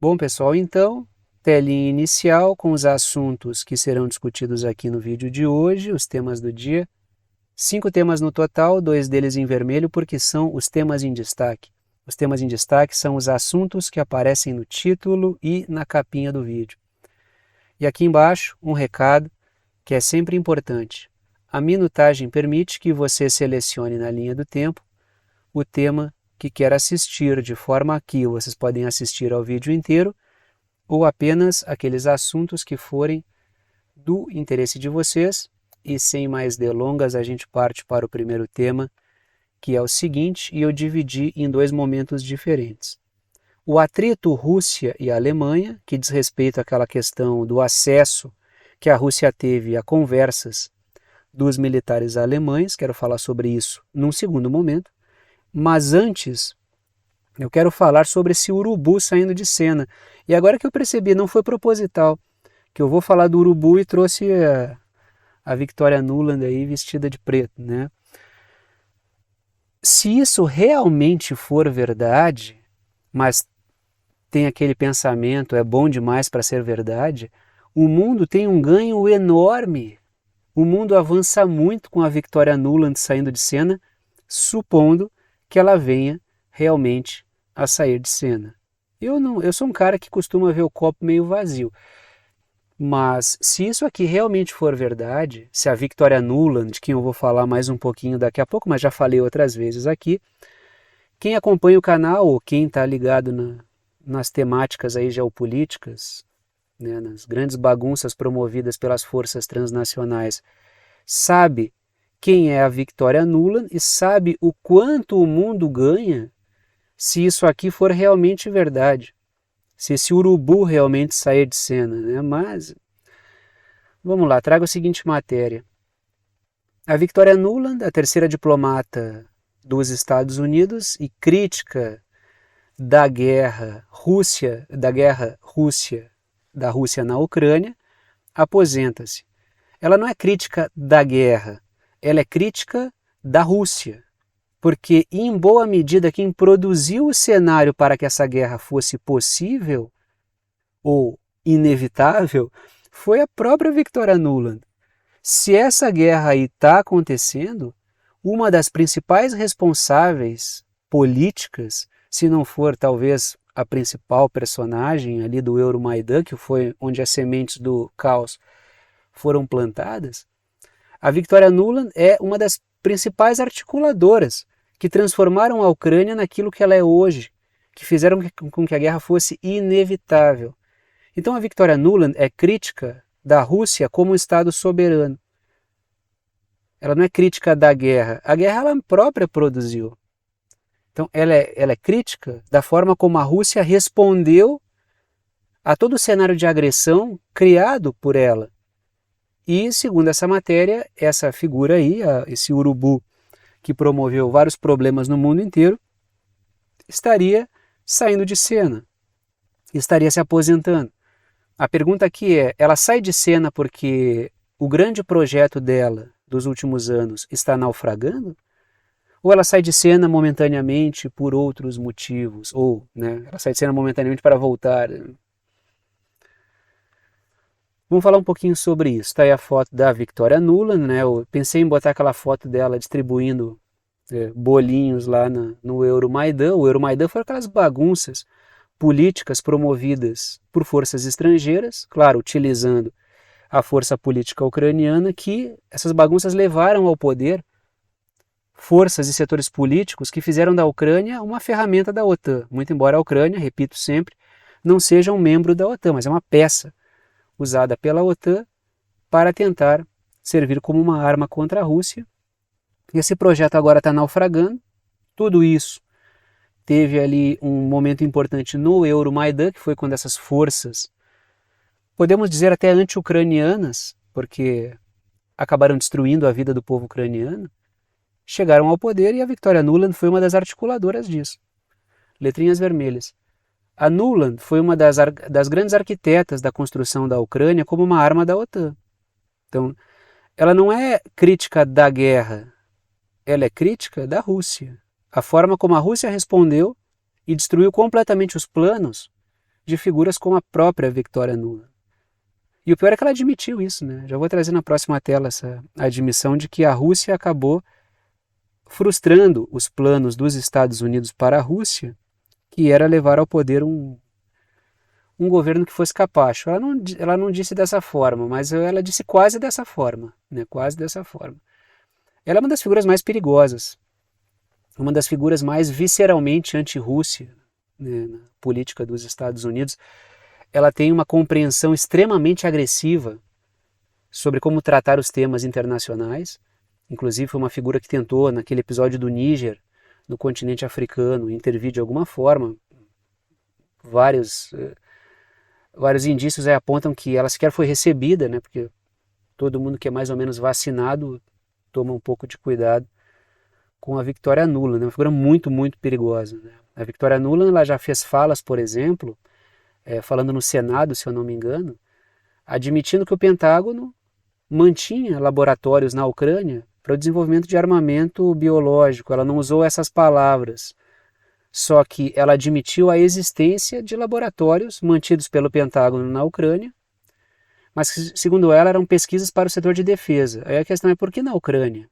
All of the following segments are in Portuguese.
Bom, pessoal, então, telinha inicial com os assuntos que serão discutidos aqui no vídeo de hoje, os temas do dia. 5 temas no total, 2 deles em vermelho, porque são os temas em destaque. Os temas em destaque são os assuntos que aparecem no título e na capinha do vídeo. E aqui embaixo, um recado que é sempre importante. A minutagem permite que você selecione na linha do tempo o tema que quer assistir, de forma que vocês podem assistir ao vídeo inteiro ou apenas aqueles assuntos que forem do interesse de vocês. E sem mais delongas, a gente parte para o primeiro tema, que é o seguinte, e eu dividi em 2 momentos diferentes. O atrito Rússia e Alemanha, que diz respeito àquela questão do acesso que a Rússia teve a conversas dos militares alemães, quero falar sobre isso num segundo momento, mas antes eu quero falar sobre esse urubu saindo de cena. E agora que eu percebi, não foi proposital, que eu vou falar do urubu e trouxe a Victoria Nuland aí vestida de preto, né? Se isso realmente for verdade, mas tem aquele pensamento, é bom demais para ser verdade, o mundo tem um ganho enorme. O mundo avança muito com a Victoria Nuland saindo de cena, supondo que ela venha realmente a sair de cena. Eu sou um cara que costuma ver o copo meio vazio. Mas se isso aqui realmente for verdade, se a Victoria Nuland, de quem eu vou falar mais um pouquinho daqui a pouco, mas já falei outras vezes aqui, quem acompanha o canal ou quem está ligado nas temáticas aí geopolíticas, né, nas grandes bagunças promovidas pelas forças transnacionais, sabe quem é a Victoria Nuland e sabe o quanto o mundo ganha se isso aqui for realmente verdade. Se esse urubu realmente sair de cena, né? Mas, vamos lá, trago a seguinte matéria. A Victoria Nuland, a terceira diplomata dos Estados Unidos e crítica da guerra da Rússia na Ucrânia, aposenta-se. Ela não é crítica da guerra, ela é crítica da Rússia. Porque, em boa medida, quem produziu o cenário para que essa guerra fosse possível ou inevitável foi a própria Victoria Nuland. Se essa guerra aí está acontecendo, uma das principais responsáveis políticas, se não for talvez a principal personagem ali do Euromaidan, que foi onde as sementes do caos foram plantadas, a Victoria Nuland é uma das principais articuladoras que transformaram a Ucrânia naquilo que ela é hoje, que fizeram com que a guerra fosse inevitável. Então a Victoria Nuland é crítica da Rússia como um Estado soberano. Ela não é crítica da guerra. A guerra ela própria produziu. Então ela é crítica da forma como a Rússia respondeu a todo o cenário de agressão criado por ela. E, segundo essa matéria, essa figura aí, esse urubu que promoveu vários problemas no mundo inteiro, estaria saindo de cena, estaria se aposentando. A pergunta aqui é, ela sai de cena porque o grande projeto dela dos últimos anos está naufragando? Ou ela sai de cena momentaneamente por outros motivos? Ou, né, ela sai de cena momentaneamente para voltar? Vamos falar um pouquinho sobre isso. Está aí a foto da Victoria Nuland, né? Eu pensei em botar aquela foto dela distribuindo bolinhos lá no Euromaidan. O Euromaidan foram aquelas bagunças políticas promovidas por forças estrangeiras, claro, utilizando a força política ucraniana, que essas bagunças levaram ao poder forças e setores políticos que fizeram da Ucrânia uma ferramenta da OTAN. Muito embora a Ucrânia, repito sempre, não seja um membro da OTAN, mas é uma peça usada pela OTAN para tentar servir como uma arma contra a Rússia. Esse projeto agora está naufragando. Tudo isso teve ali um momento importante no Euromaidan, que foi quando essas forças, podemos dizer até anti-ucranianas, porque acabaram destruindo a vida do povo ucraniano, chegaram ao poder e a Victoria Nuland foi uma das articuladoras disso. Letrinhas vermelhas. A Nuland foi uma das grandes arquitetas da construção da Ucrânia como uma arma da OTAN. Então, ela não é crítica da guerra, ela é crítica da Rússia. A forma como a Rússia respondeu e destruiu completamente os planos de figuras como a própria Victoria Nuland. E o pior é que ela admitiu isso, né? Já vou trazer na próxima tela essa admissão de que a Rússia acabou frustrando os planos dos Estados Unidos para a Rússia, que era levar ao poder um governo que fosse capacho. Ela não disse dessa forma, mas ela disse quase dessa forma, né? Quase dessa forma. Ela é uma das figuras mais perigosas, uma das figuras mais visceralmente anti-Rússia, né, na política dos Estados Unidos. Ela tem uma compreensão extremamente agressiva sobre como tratar os temas internacionais. Inclusive foi uma figura que tentou, naquele episódio do Níger, no continente africano, intervir de alguma forma. Vários indícios aí apontam que ela sequer foi recebida, né, porque todo mundo que é mais ou menos vacinado toma um pouco de cuidado com a Victoria Nuland, né, uma figura muito, muito perigosa. Né. A Victoria Nuland ela já fez falas, por exemplo, falando no Senado, se eu não me engano, admitindo que o Pentágono mantinha laboratórios na Ucrânia para o desenvolvimento de armamento biológico. Ela não usou essas palavras, só que ela admitiu a existência de laboratórios mantidos pelo Pentágono na Ucrânia, mas que, segundo ela, eram pesquisas para o setor de defesa. Aí a questão é por que na Ucrânia?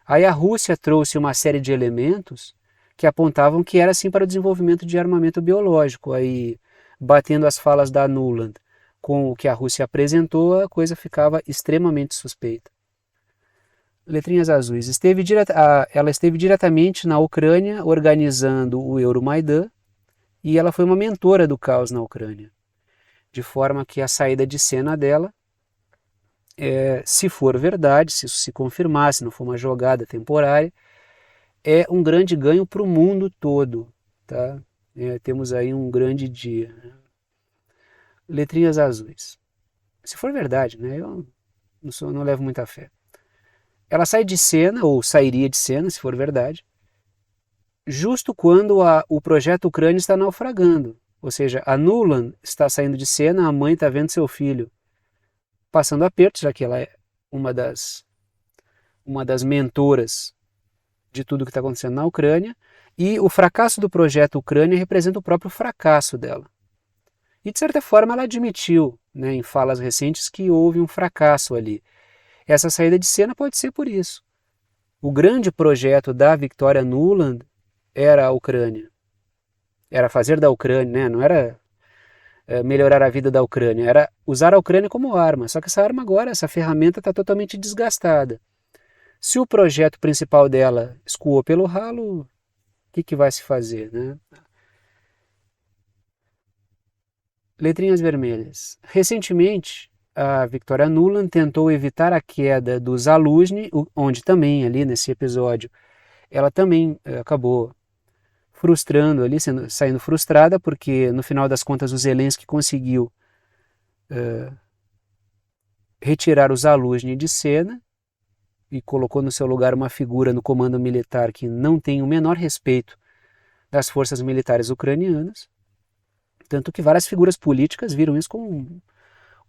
Aí a Rússia trouxe uma série de elementos que apontavam que era sim para o desenvolvimento de armamento biológico. Aí, batendo as falas da Nuland com o que a Rússia apresentou, a coisa ficava extremamente suspeita. Letrinhas azuis. Ela esteve diretamente na Ucrânia organizando o Euromaidan e ela foi uma mentora do caos na Ucrânia. De forma que a saída de cena dela, se for verdade, se isso se confirmar, se não for uma jogada temporária, é um grande ganho para o mundo todo. Tá? Temos aí um grande dia. Né? Letrinhas azuis. Se for verdade, né? Eu não levo muita fé. Ela sai de cena, ou sairia de cena, se for verdade, justo quando o projeto Ucrânia está naufragando. Ou seja, a Nuland está saindo de cena, a mãe está vendo seu filho passando aperto, já que ela é uma das mentoras de tudo que está acontecendo na Ucrânia, e o fracasso do projeto Ucrânia representa o próprio fracasso dela. E de certa forma ela admitiu, né, em falas recentes, que houve um fracasso ali. Essa saída de cena pode ser por isso. O grande projeto da Victoria Nuland era a Ucrânia. Era fazer da Ucrânia, né? Não era melhorar a vida da Ucrânia, era usar a Ucrânia como arma. Só que essa arma agora, essa ferramenta está totalmente desgastada. Se o projeto principal dela escoou pelo ralo, o que vai se fazer, né? Letrinhas vermelhas. Recentemente, a Victoria Nuland tentou evitar a queda do Zaluzhny, onde também ali nesse episódio ela também acabou frustrando ali, saindo frustrada, porque no final das contas o Zelensky conseguiu retirar o Zaluzhny de cena e colocou no seu lugar uma figura no comando militar que não tem o menor respeito das forças militares ucranianas, tanto que várias figuras políticas viram isso como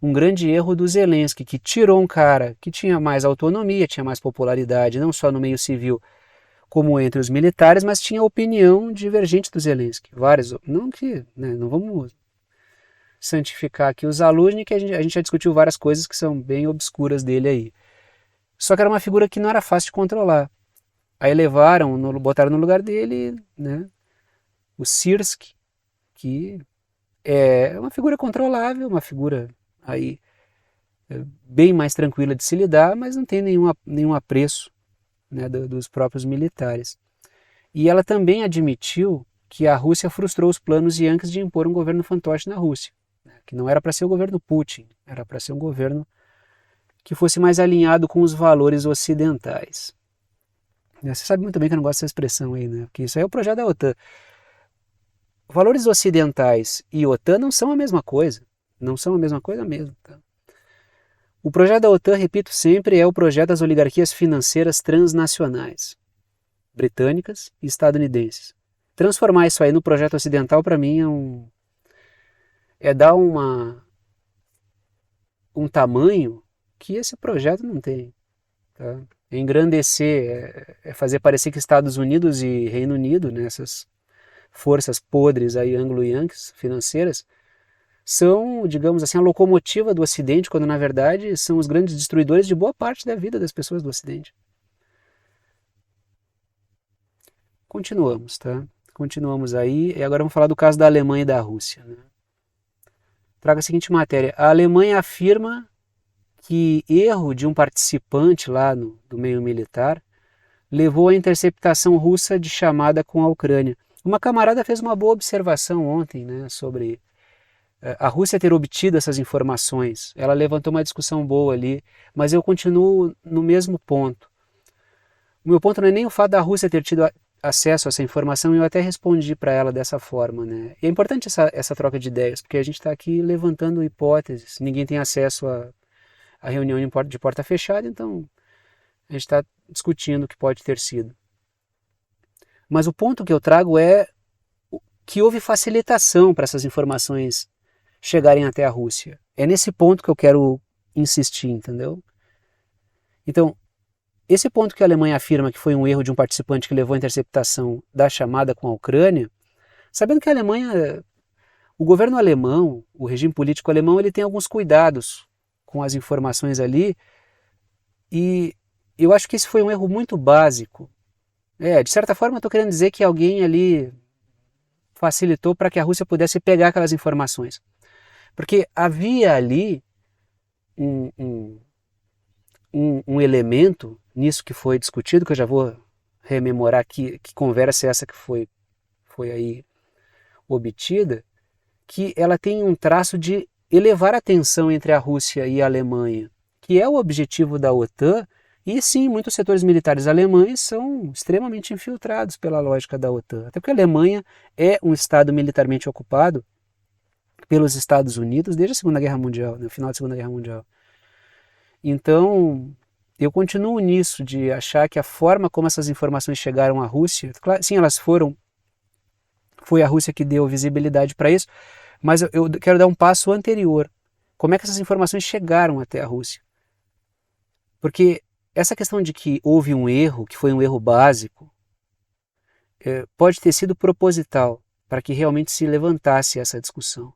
um grande erro do Zelensky, que tirou um cara que tinha mais autonomia, tinha mais popularidade, não só no meio civil, como entre os militares, mas tinha opinião divergente do Zelensky. Várias, não que, né, não vamos santificar aqui o Zaluzhny, que a gente já discutiu várias coisas que são bem obscuras dele aí. Só que era uma figura que não era fácil de controlar. Aí botaram no lugar dele, né, o Syrskyi, que é uma figura controlável, uma figura aí bem mais tranquila de se lidar, mas não tem nenhum apreço, né, dos próprios militares. E ela também admitiu que a Rússia frustrou os planos yankees de impor um governo fantoche na Rússia, né, que não era para ser o governo Putin, era para ser um governo que fosse mais alinhado com os valores ocidentais. Você sabe muito bem que eu não gosto dessa expressão aí, né? Porque isso aí é o projeto da OTAN. Valores ocidentais e OTAN não são a mesma coisa. Não são a mesma coisa mesmo. Tá? O projeto da OTAN, repito sempre, é o projeto das oligarquias financeiras transnacionais, britânicas e estadunidenses. Transformar isso aí no projeto ocidental, para mim, é dar um tamanho que esse projeto não tem. Tá? É engrandecer, é fazer parecer que Estados Unidos e Reino Unido, né, essas forças podres aí anglo-yankees financeiras, são, digamos assim, a locomotiva do Ocidente, quando na verdade são os grandes destruidores de boa parte da vida das pessoas do Ocidente. Continuamos, tá? Continuamos aí, e agora vamos falar do caso da Alemanha e da Rússia, né? Traga a seguinte matéria: a Alemanha afirma que erro de um participante lá do meio militar levou à interceptação russa de chamada com a Ucrânia. Uma camarada fez uma boa observação ontem, né, sobre a Rússia ter obtido essas informações. Ela levantou uma discussão boa ali, mas eu continuo no mesmo ponto. O meu ponto não é nem o fato da Rússia ter tido acesso a essa informação, eu até respondi para ela dessa forma, né? E é importante essa troca de ideias, porque a gente está aqui levantando hipóteses, ninguém tem acesso a reunião de porta fechada, então a gente está discutindo o que pode ter sido. Mas o ponto que eu trago é que houve facilitação para essas informações chegarem até a Rússia. É nesse ponto que eu quero insistir, entendeu? Então, esse ponto que a Alemanha afirma que foi um erro de um participante que levou à interceptação da chamada com a Ucrânia, sabendo que a Alemanha, o governo alemão, o regime político alemão, ele tem alguns cuidados com as informações ali, e eu acho que esse foi um erro muito básico. De certa forma eu estou querendo dizer que alguém ali facilitou para que a Rússia pudesse pegar aquelas informações. Porque havia ali um elemento nisso que foi discutido, que eu já vou rememorar que conversa é essa que foi aí obtida, que ela tem um traço de elevar a tensão entre a Rússia e a Alemanha, que é o objetivo da OTAN, e sim, muitos setores militares alemães são extremamente infiltrados pela lógica da OTAN, até porque a Alemanha é um estado militarmente ocupado pelos Estados Unidos desde a Segunda Guerra Mundial, no final da Segunda Guerra Mundial. Então, eu continuo nisso, de achar que a forma como essas informações chegaram à Rússia, claro, sim, elas foi a Rússia que deu visibilidade para isso, mas eu quero dar um passo anterior. Como é que essas informações chegaram até a Rússia? Porque essa questão de que houve um erro, que foi um erro básico, pode ter sido proposital, para que realmente se levantasse essa discussão.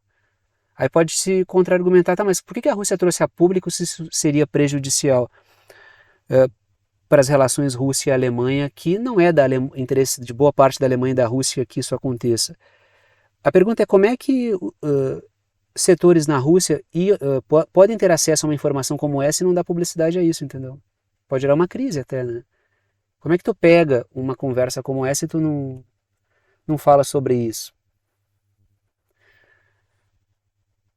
Aí pode se contra-argumentar, tá, mas por que a Rússia trouxe a público se isso seria prejudicial para as relações Rússia e Alemanha, que não é da interesse de boa parte da Alemanha e da Rússia que isso aconteça. A pergunta é como é que setores na Rússia podem ter acesso a uma informação como essa e não dar publicidade a isso, entendeu? Pode gerar uma crise até, né? Como é que tu pega uma conversa como essa e tu não fala sobre isso?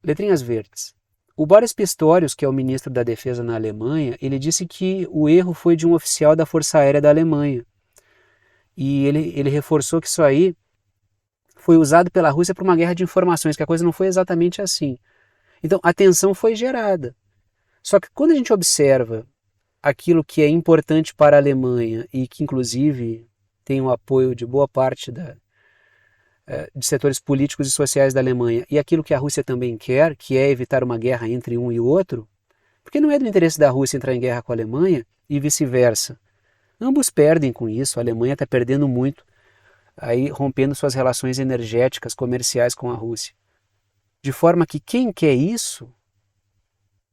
Letrinhas verdes. O Boris Pistorius, que é o ministro da Defesa na Alemanha, ele disse que o erro foi de um oficial da Força Aérea da Alemanha. E ele reforçou que isso aí foi usado pela Rússia para uma guerra de informações, que a coisa não foi exatamente assim. Então, a tensão foi gerada. Só que quando a gente observa aquilo que é importante para a Alemanha e que, inclusive, tem o apoio de boa parte de setores políticos e sociais da Alemanha, e aquilo que a Rússia também quer, que é evitar uma guerra entre um e outro, porque não é do interesse da Rússia entrar em guerra com a Alemanha e vice-versa. Ambos perdem com isso, a Alemanha está perdendo muito, aí rompendo suas relações energéticas, comerciais com a Rússia. De forma que quem quer isso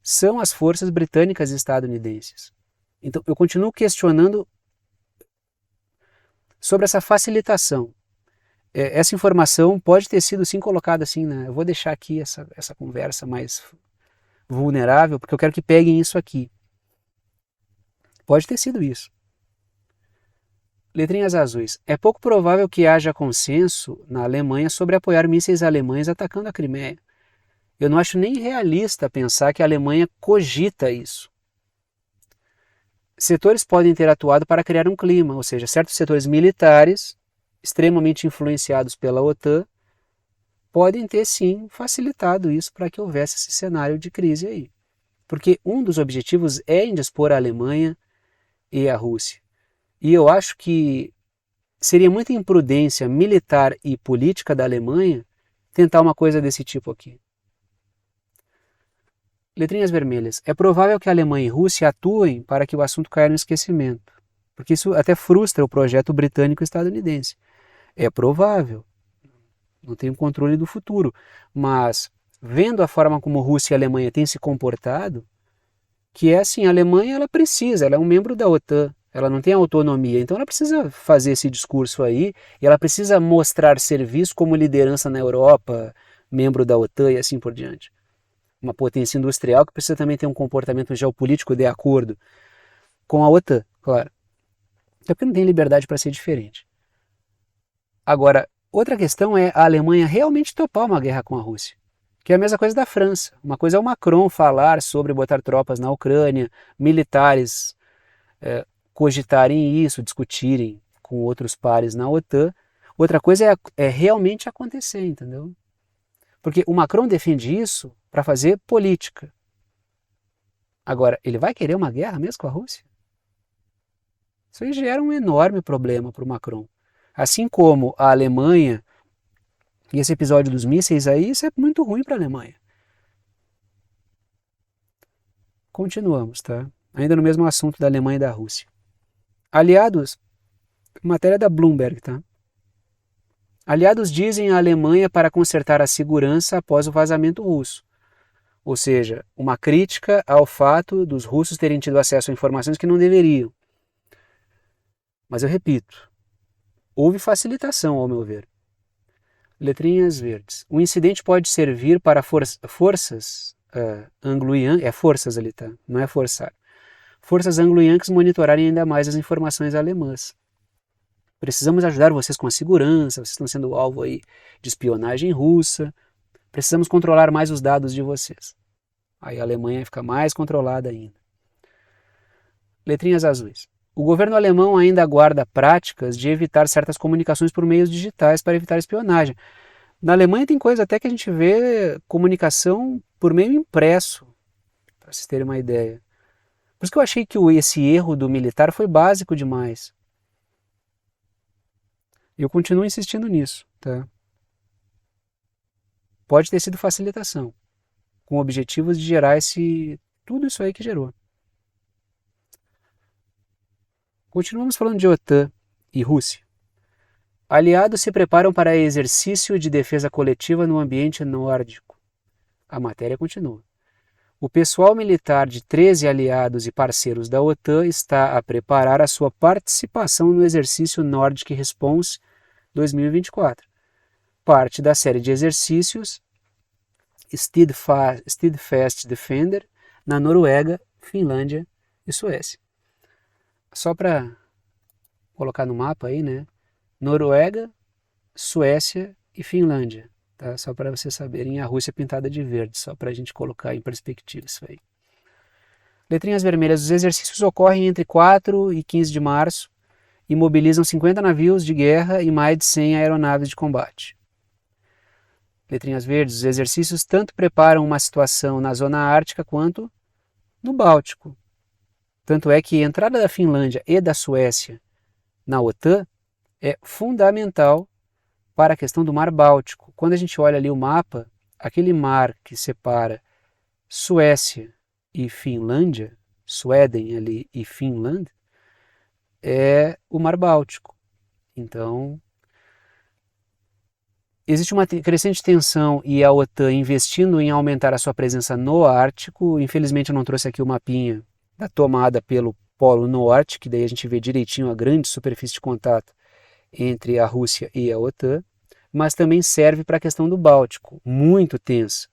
são as forças britânicas e estadunidenses. Então eu continuo questionando sobre essa facilitação. Essa informação pode ter sido sim colocada assim, né? Eu vou deixar aqui essa conversa mais vulnerável, porque eu quero que peguem isso aqui. Pode ter sido isso. Letrinhas azuis. É pouco provável que haja consenso na Alemanha sobre apoiar mísseis alemães atacando a Crimeia. Eu não acho nem realista pensar que a Alemanha cogita isso. Setores podem ter atuado para criar um clima, ou seja, certos setores militares, extremamente influenciados pela OTAN, podem ter sim facilitado isso para que houvesse esse cenário de crise aí. Porque um dos objetivos é indispor a Alemanha e a Rússia. E eu acho que seria muita imprudência militar e política da Alemanha tentar uma coisa desse tipo aqui. Letrinhas vermelhas. É provável que a Alemanha e Rússia atuem para que o assunto caia no esquecimento, porque isso até frustra o projeto britânico-estadunidense. É provável, não tenho controle do futuro, mas vendo a forma como Rússia e Alemanha têm se comportado, que é assim, a Alemanha ela precisa, ela é um membro da OTAN, ela não tem autonomia, então ela precisa fazer esse discurso aí, e ela precisa mostrar serviço como liderança na Europa, membro da OTAN e assim por diante. Uma potência industrial que precisa também ter um comportamento geopolítico de acordo com a OTAN, claro. Até porque não tem liberdade para ser diferente. Agora, outra questão é a Alemanha realmente topar uma guerra com a Rússia, que é a mesma coisa da França. Uma coisa é o Macron falar sobre botar tropas na Ucrânia, militares cogitarem isso, discutirem com outros pares na OTAN. Outra coisa é realmente acontecer, entendeu? Porque o Macron defende isso para fazer política. Agora, ele vai querer uma guerra mesmo com a Rússia? Isso aí gera um enorme problema para o Macron. Assim como a Alemanha, e esse episódio dos mísseis aí, isso é muito ruim para a Alemanha. Continuamos, tá? Ainda no mesmo assunto da Alemanha e da Rússia. Aliados, matéria da Bloomberg, tá? Aliados dizem à Alemanha para consertar a segurança após o vazamento russo. Ou seja, uma crítica ao fato dos russos terem tido acesso a informações que não deveriam. Mas eu repito, houve facilitação, ao meu ver. Letrinhas verdes. O incidente pode servir para forças anglo-yankees, forças ali, tá? Não é forçar. Forças anglo-yankees monitorarem ainda mais as informações alemãs. Precisamos ajudar vocês com a segurança, vocês estão sendo alvo aí de espionagem russa. Precisamos controlar mais os dados de vocês. Aí a Alemanha fica mais controlada ainda. Letrinhas azuis. O governo alemão ainda aguarda práticas de evitar certas comunicações por meios digitais para evitar espionagem. Na Alemanha tem coisa até que a gente vê comunicação por meio impresso, para vocês terem uma ideia. Por isso que eu achei que esse erro do militar foi básico demais. E eu continuo insistindo nisso, tá? Pode ter sido facilitação, com objetivos de gerar tudo isso aí que gerou. Continuamos falando de OTAN e Rússia. Aliados se preparam para exercício de defesa coletiva no ambiente nórdico. A matéria continua. O pessoal militar de 13 aliados e parceiros da OTAN está a preparar a sua participação no exercício Nordic Response 2024. Parte da série de exercícios Steadfast Defender na Noruega, Finlândia e Suécia. Só para colocar no mapa aí, né? Noruega, Suécia e Finlândia. Tá? Só para vocês saberem, a Rússia pintada de verde, só para a gente colocar em perspectiva isso aí. Letrinhas vermelhas. Os exercícios ocorrem entre 4 e 15 de março e mobilizam 50 navios de guerra e mais de 100 aeronaves de combate. Letrinhas verdes. Os exercícios tanto preparam uma situação na zona ártica quanto no Báltico. Tanto é que a entrada da Finlândia e da Suécia na OTAN é fundamental para a questão do Mar Báltico. Quando a gente olha ali o mapa, aquele mar que separa Suécia e Finlândia, Suéden ali e Finlândia, é o Mar Báltico. Então, existe uma crescente tensão e a OTAN investindo em aumentar a sua presença no Ártico. Infelizmente eu não trouxe aqui o mapinha da tomada pelo Polo Norte, que daí a gente vê direitinho a grande superfície de contato entre a Rússia e a OTAN, mas também serve para a questão do Báltico, muito tensa,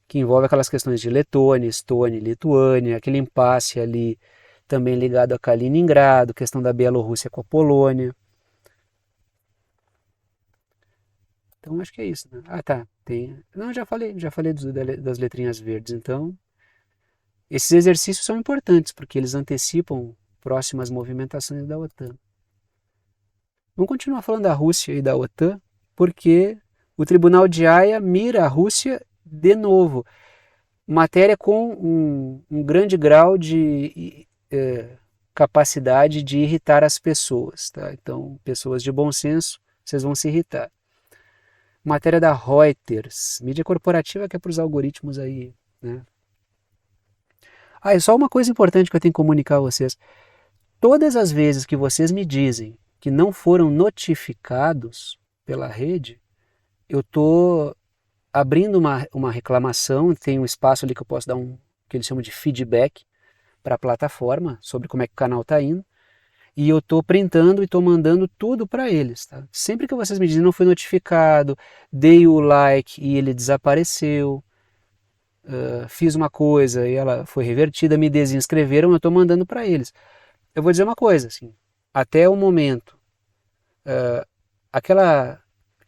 que envolve aquelas questões de Letônia, Estônia, Lituânia, aquele impasse ali também ligado a Kaliningrado, questão da Bielorrússia com a Polônia. Então acho que é isso, né? Ah, tá. Não, já falei das letrinhas verdes. Então, esses exercícios são importantes porque eles antecipam próximas movimentações da OTAN. Vamos continuar falando da Rússia e da OTAN, porque o Tribunal de Haia mira a Rússia de novo. Matéria com um grande grau de capacidade de irritar as pessoas. Tá? Então, pessoas de bom senso, vocês vão se irritar. Matéria da Reuters, mídia corporativa que é para os algoritmos aí, né? Ah, e só uma coisa importante que eu tenho que comunicar a vocês. Todas as vezes que vocês me dizem que não foram notificados pela rede, eu estou abrindo uma reclamação, tem um espaço ali que eu posso dar que eles chamam de feedback para a plataforma sobre como é que o canal está indo. E eu estou printando e estou mandando tudo para eles. Tá? Sempre que vocês me dizem não foi notificado, dei o like e ele desapareceu, fiz uma coisa e ela foi revertida, me desinscreveram, eu estou mandando para eles. Eu vou dizer uma coisa, assim, até o momento, aquela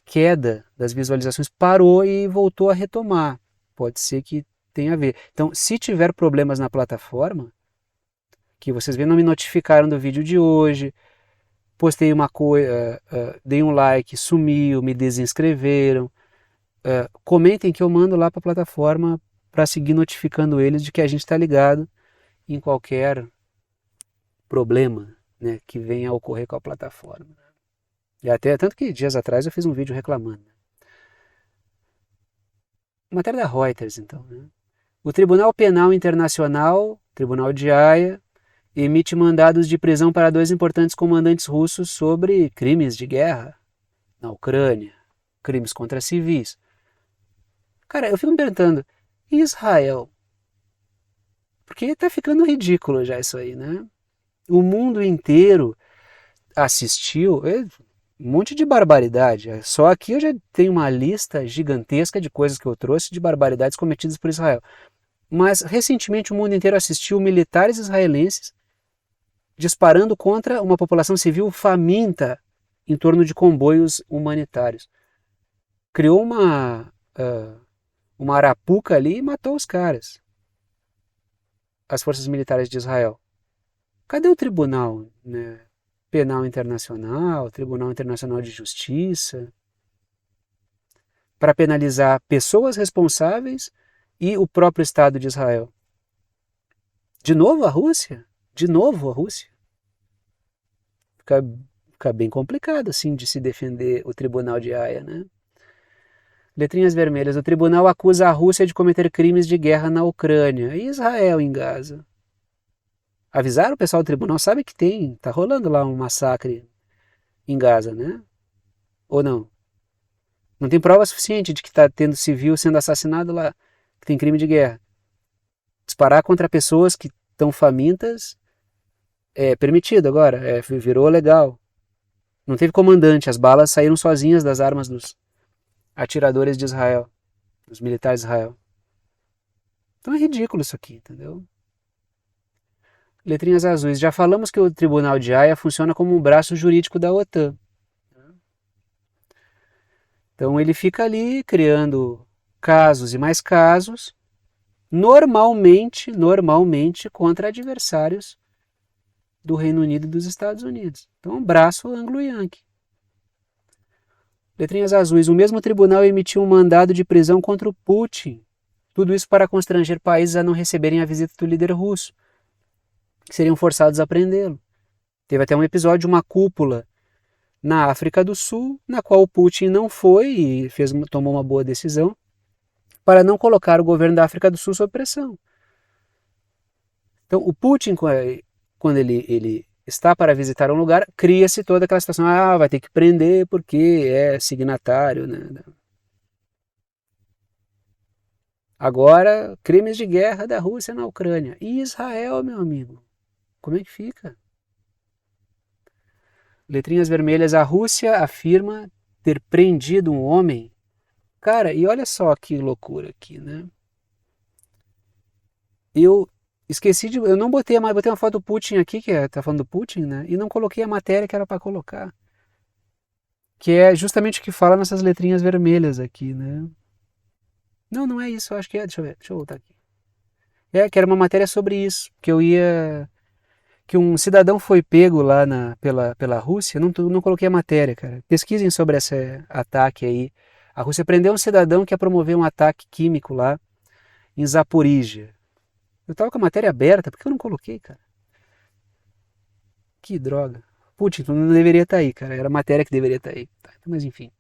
queda das visualizações parou e voltou a retomar. Pode ser que tenha a ver. Então, se tiver problemas na plataforma, que vocês vêem, não me notificaram do vídeo de hoje, postei uma coisa, dei um like, sumiu, me desinscreveram, comentem que eu mando lá para a plataforma para seguir notificando eles de que a gente está ligado em qualquer problema, né, que venha a ocorrer com a plataforma. E até tanto que dias atrás eu fiz um vídeo reclamando. Matéria da Reuters, então. Né? O Tribunal Penal Internacional, Tribunal de Haia, emite mandados de prisão para 2 importantes comandantes russos sobre crimes de guerra na Ucrânia, crimes contra civis. Cara, eu fico me perguntando, Israel? Porque está ficando ridículo já isso aí, né? O mundo inteiro assistiu um monte de barbaridade. Só aqui eu já tenho uma lista gigantesca de coisas que eu trouxe de barbaridades cometidas por Israel. Mas recentemente o mundo inteiro assistiu militares israelenses disparando contra uma população civil faminta em torno de comboios humanitários. Criou uma arapuca ali e matou os caras. As forças militares de Israel. Cadê o Tribunal, né, Penal Internacional, Tribunal Internacional de Justiça, para penalizar pessoas responsáveis e o próprio Estado de Israel? De novo a Rússia? De novo a Rússia? Fica bem complicado assim de se defender o Tribunal de Haia, né? Letrinhas vermelhas. O tribunal acusa a Rússia de cometer crimes de guerra na Ucrânia e Israel em Gaza. Avisaram o pessoal do tribunal, sabe que tá rolando lá um massacre em Gaza, né? Ou não? Não tem prova suficiente de que está tendo civil sendo assassinado lá, que tem crime de guerra. Disparar contra pessoas que estão famintas é permitido agora, virou legal. Não teve comandante, as balas saíram sozinhas das armas dos atiradores de Israel, dos militares de Israel. Então é ridículo isso aqui, entendeu? Letrinhas azuis. Já falamos que o Tribunal de Haia funciona como um braço jurídico da OTAN. Então ele fica ali criando casos e mais casos, normalmente contra adversários do Reino Unido e dos Estados Unidos. Então um braço anglo-yankee. Letrinhas azuis. O mesmo tribunal emitiu um mandado de prisão contra o Putin. Tudo isso para constranger países a não receberem a visita do líder russo, que seriam forçados a prendê-lo. Teve até um episódio de uma cúpula na África do Sul, na qual o Putin não foi e tomou uma boa decisão para não colocar o governo da África do Sul sob pressão. Então, o Putin, quando ele está para visitar um lugar, cria-se toda aquela situação, vai ter que prender porque é signatário, né? Agora, crimes de guerra da Rússia na Ucrânia. E Israel, meu amigo, como é que fica? Letrinhas vermelhas, a Rússia afirma ter prendido um homem. Cara, e olha só que loucura aqui, né? Eu eu não botei uma foto do Putin aqui, tá falando do Putin, né? E não coloquei a matéria que era para colocar. Que é justamente o que fala nessas letrinhas vermelhas aqui, né? Não, não é isso, eu acho que é, deixa eu ver, deixa eu voltar aqui. Que era uma matéria sobre isso, que um cidadão foi pego lá pela Rússia, não coloquei a matéria, cara. Pesquisem sobre esse ataque aí. A Rússia prendeu um cidadão que ia promover um ataque químico lá em Zaporígia. Eu tava com a matéria aberta, por que eu não coloquei, cara? Que droga. Putz, então não deveria estar aí, cara. Era a matéria que deveria estar aí. Tá, mas enfim.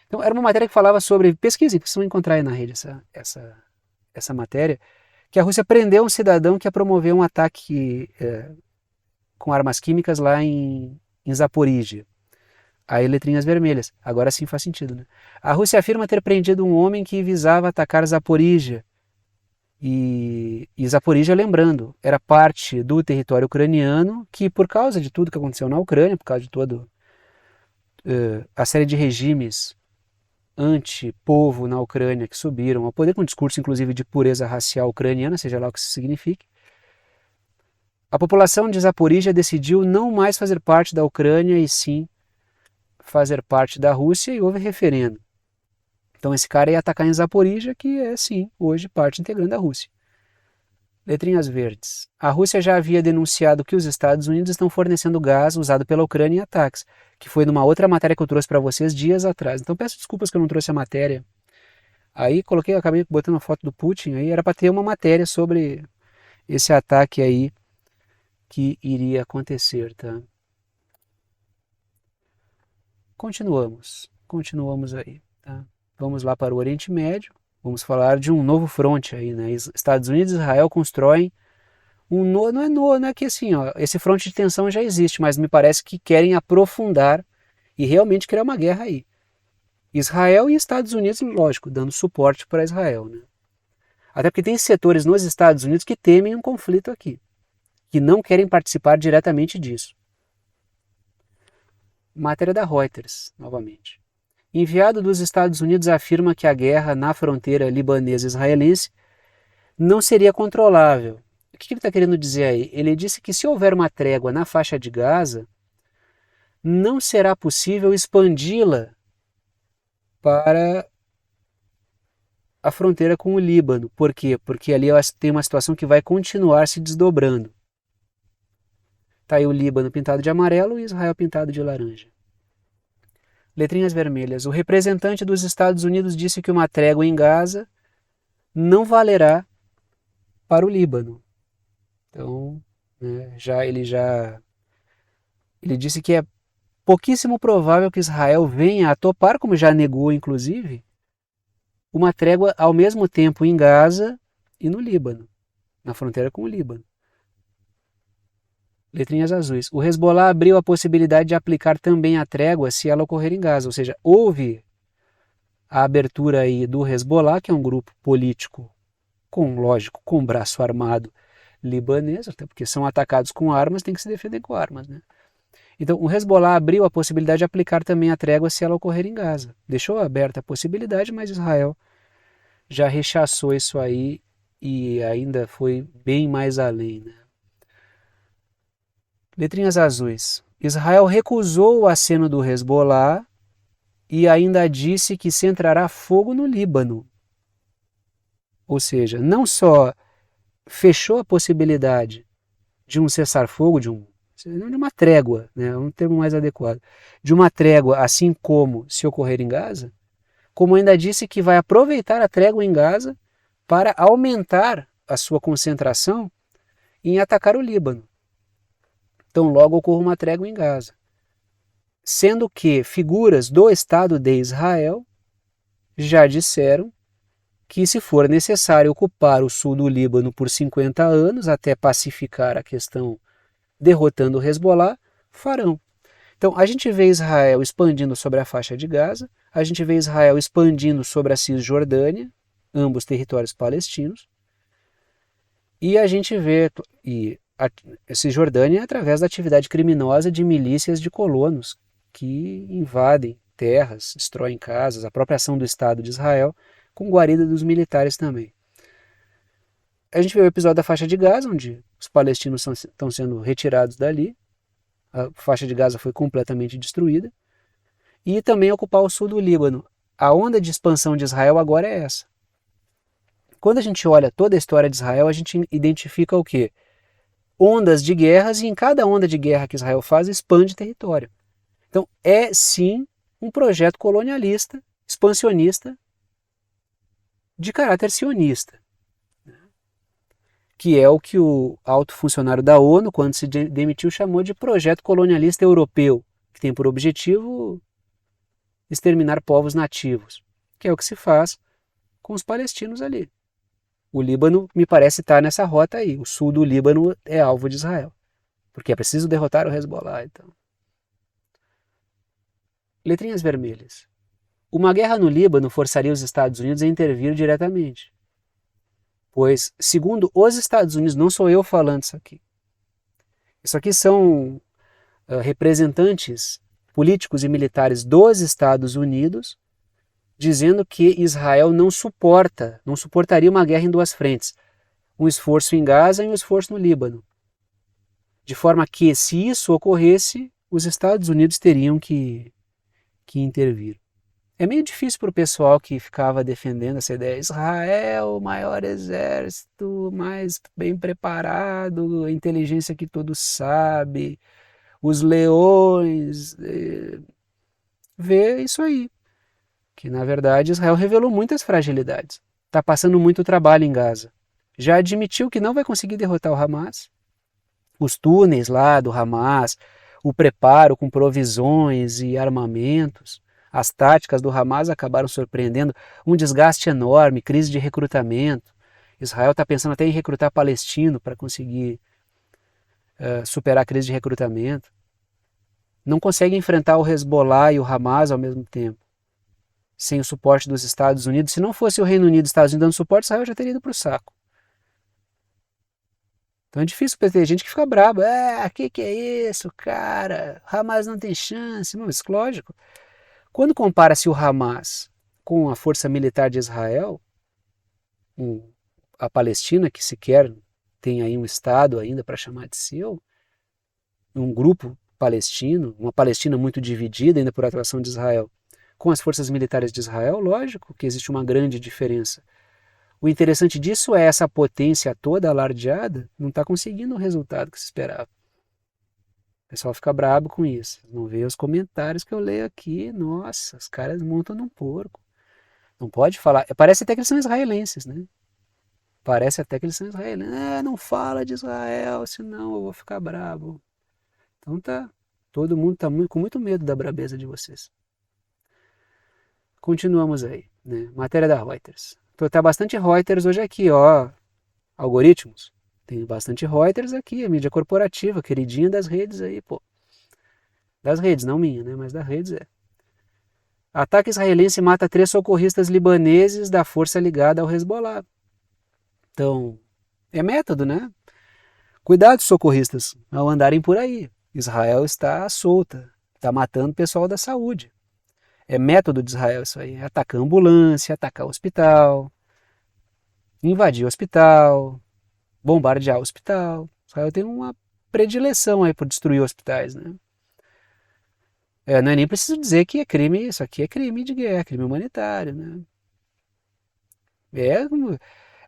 Então era uma matéria que falava sobre. Pesquisem, vocês vão encontrar aí na rede essa matéria. Que a Rússia prendeu um cidadão que ia promover um ataque com armas químicas lá em Zaporígia. Aí letrinhas vermelhas. Agora sim faz sentido, né? A Rússia afirma ter prendido um homem que visava atacar Zaporíjia. E Zaporíjia, lembrando, era parte do território ucraniano que, por causa de tudo que aconteceu na Ucrânia, por causa de toda a série de regimes anti-povo na Ucrânia que subiram ao poder, com um discurso inclusive de pureza racial ucraniana, seja lá o que isso signifique, a população de Zaporíjia decidiu não mais fazer parte da Ucrânia e sim fazer parte da Rússia, e houve referendo. Então esse cara ia atacar em Zaporíjia, que é sim hoje parte integrante da Rússia. Letrinhas verdes. A Rússia já havia denunciado que os Estados Unidos estão fornecendo gás usado pela Ucrânia em ataques, que foi numa outra matéria que eu trouxe para vocês dias atrás. Então peço desculpas que eu não trouxe a matéria. Aí acabei botando a foto do Putin, aí era para ter uma matéria sobre esse ataque aí que iria acontecer, tá? Continuamos aí, tá? Vamos lá para o Oriente Médio, vamos falar de um novo fronte aí, né? Estados Unidos e Israel constroem não é que assim, ó, esse fronte de tensão já existe, mas me parece que querem aprofundar e realmente criar uma guerra aí. Israel e Estados Unidos, lógico, dando suporte para Israel, né? Até porque tem setores nos Estados Unidos que temem um conflito aqui, que não querem participar diretamente disso. Matéria da Reuters, novamente. Enviado dos Estados Unidos afirma que a guerra na fronteira libanesa-israelense não seria controlável. O que ele está querendo dizer aí? Ele disse que se houver uma trégua na faixa de Gaza, não será possível expandi-la para a fronteira com o Líbano. Por quê? Porque ali tem uma situação que vai continuar se desdobrando. Está aí o Líbano pintado de amarelo e Israel pintado de laranja. Letrinhas vermelhas. O representante dos Estados Unidos disse que uma trégua em Gaza não valerá para o Líbano. Então, né, ele disse que é pouquíssimo provável que Israel venha a topar, como já negou inclusive, uma trégua ao mesmo tempo em Gaza e no Líbano, na fronteira com o Líbano. Letrinhas azuis. O Hezbollah abriu a possibilidade de aplicar também a trégua se ela ocorrer em Gaza, ou seja, houve a abertura aí do Hezbollah, que é um grupo político com braço armado libanês, até porque são atacados com armas, tem que se defender com armas, né? Então, o Hezbollah abriu a possibilidade de aplicar também a trégua se ela ocorrer em Gaza. Deixou aberta a possibilidade, mas Israel já rechaçou isso aí e ainda foi bem mais além, né? Letrinhas azuis. Israel recusou o aceno do Hezbollah e ainda disse que centrará fogo no Líbano. Ou seja, não só fechou a possibilidade de um cessar-fogo, de uma trégua, né, é um termo mais adequado, de uma trégua, assim como se ocorrer em Gaza, como ainda disse que vai aproveitar a trégua em Gaza para aumentar a sua concentração em atacar o Líbano. Então logo ocorre uma trégua em Gaza. Sendo que figuras do Estado de Israel já disseram que se for necessário ocupar o sul do Líbano por 50 anos até pacificar a questão derrotando o Hezbollah, farão. Então a gente vê Israel expandindo sobre a faixa de Gaza, a gente vê Israel expandindo sobre a Cisjordânia, ambos territórios palestinos, e a gente vê a Cisjordânia através da atividade criminosa de milícias de colonos que invadem terras, destroem casas, a própria ação do Estado de Israel, com guarida dos militares também. A gente vê o episódio da faixa de Gaza, onde os palestinos estão sendo retirados dali, a faixa de Gaza foi completamente destruída, e também ocupar o sul do Líbano. A onda de expansão de Israel agora é essa. Quando a gente olha toda a história de Israel, a gente identifica o quê? Ondas de guerras, e em cada onda de guerra que Israel faz, expande território. Então é sim um projeto colonialista, expansionista, de caráter sionista, que é o que o alto funcionário da ONU, quando se demitiu, chamou de projeto colonialista europeu, que tem por objetivo exterminar povos nativos, que é o que se faz com os palestinos ali. O Líbano me parece estar nessa rota aí, o sul do Líbano é alvo de Israel, porque é preciso derrotar o Hezbollah. Então. Letrinhas vermelhas. Uma guerra no Líbano forçaria os Estados Unidos a intervir diretamente. Pois, segundo os Estados Unidos, não sou eu falando isso aqui são representantes políticos e militares dos Estados Unidos dizendo que Israel não suportaria uma guerra em duas frentes, um esforço em Gaza e um esforço no Líbano. De forma que, se isso ocorresse, os Estados Unidos teriam que intervir. É meio difícil para o pessoal que ficava defendendo essa ideia. Israel, o maior exército, mais bem preparado, a inteligência que todos sabem, os leões. Ver isso aí. Que na verdade Israel revelou muitas fragilidades. Está passando muito trabalho em Gaza. Já admitiu que não vai conseguir derrotar o Hamas. Os túneis lá do Hamas, o preparo com provisões e armamentos. As táticas do Hamas acabaram surpreendendo, um desgaste enorme, crise de recrutamento. Israel está pensando até em recrutar palestino para conseguir superar a crise de recrutamento. Não consegue enfrentar o Hezbollah e o Hamas ao mesmo tempo, sem o suporte dos Estados Unidos. Se não fosse o Reino Unido e os Estados Unidos dando suporte, Israel já teria ido para o saco. Então é difícil ter gente que fica brabo. Que é isso, cara? Hamas não tem chance. Mas lógico. Quando compara-se o Hamas com a força militar de Israel, a Palestina, que sequer tem aí um Estado ainda para chamar de seu, um grupo palestino, uma Palestina muito dividida ainda por atuação de Israel, com as forças militares de Israel, lógico que existe uma grande diferença. O interessante disso é essa potência toda alardeada não está conseguindo o resultado que se esperava. O pessoal fica brabo com isso. Não vê os comentários que eu leio aqui. Nossa, os caras montam num porco. Não pode falar. Parece até que eles são israelenses, né? Parece até que eles são israelenses. Não fala de Israel, senão eu vou ficar bravo. Então tá. Todo mundo tá com muito medo da brabeza de vocês. Continuamos aí, né? Matéria da Reuters. Tá bastante Reuters hoje aqui, ó. Algoritmos. Tem bastante Reuters aqui, a mídia corporativa, queridinha das redes aí, pô. Das redes, não minha, né? Mas das redes é. Ataque israelense mata 3 socorristas libaneses da força ligada ao Hezbollah. Então, é método, né? Cuidado, socorristas, ao andarem por aí. Israel está solta, está matando o pessoal da saúde. É método de Israel isso aí. Atacar ambulância, atacar hospital, invadir o hospital, bombardear o hospital. Israel tem uma predileção aí por destruir hospitais, né? Não é nem preciso dizer que é crime, isso aqui é crime de guerra, crime humanitário, né?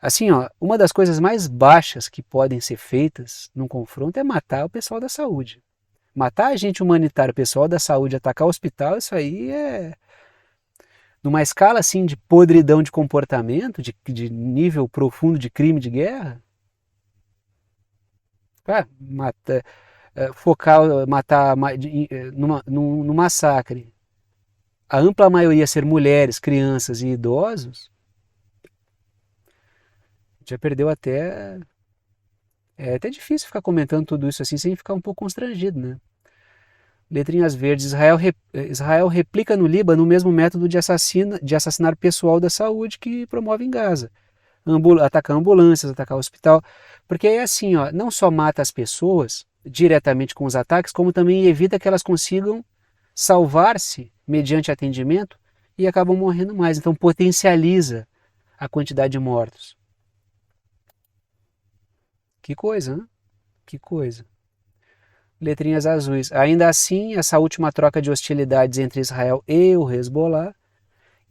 Assim, ó, uma das coisas mais baixas que podem ser feitas num confronto é matar o pessoal da saúde. Matar agente humanitário, o pessoal da saúde, atacar o hospital, isso aí é numa escala assim de podridão de comportamento, de nível profundo de crime de guerra. Matar no massacre, a ampla maioria ser mulheres, crianças e idosos, já perdeu até. É até difícil ficar comentando tudo isso assim sem ficar um pouco constrangido, né? Letrinhas verdes. Israel replica no Líbano o mesmo método de assassinar pessoal da saúde que promove em Gaza. Atacar ambulâncias, atacar hospital. Porque é assim, ó, não só mata as pessoas diretamente com os ataques, como também evita que elas consigam salvar-se mediante atendimento e acabam morrendo mais. Então potencializa a quantidade de mortos. Que coisa, né? Que coisa. Letrinhas azuis. Ainda assim, essa última troca de hostilidades entre Israel e o Hezbollah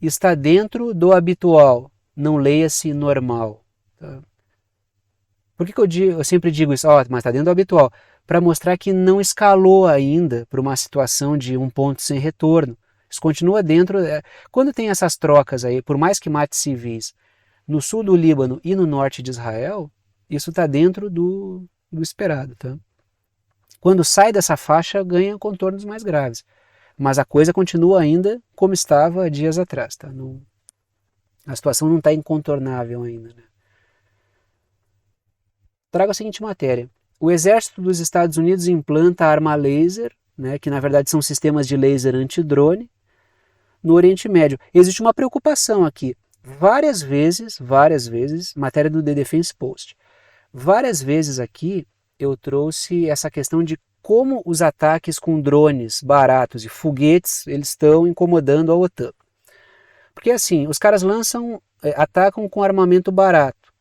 está dentro do habitual, não leia-se normal. Tá? Por que eu sempre digo isso? Mas está dentro do habitual. Para mostrar que não escalou ainda para uma situação de um ponto sem retorno. Isso continua dentro. Quando tem essas trocas aí, por mais que mate civis, no sul do Líbano e no norte de Israel, isso está dentro do esperado. Tá? Quando sai dessa faixa, ganha contornos mais graves. Mas a coisa continua ainda como estava dias atrás. Tá? A situação não está incontornável ainda. Né? Trago a seguinte matéria. O exército dos Estados Unidos implanta arma laser né, que na verdade são sistemas de laser antidrone, no Oriente Médio. Existe uma preocupação aqui. Várias vezes, matéria do The Defense Post, várias vezes aqui eu trouxe essa questão de como os ataques com drones baratos e foguetes eles estão incomodando a OTAN. Porque assim, os caras atacam com armamento barato.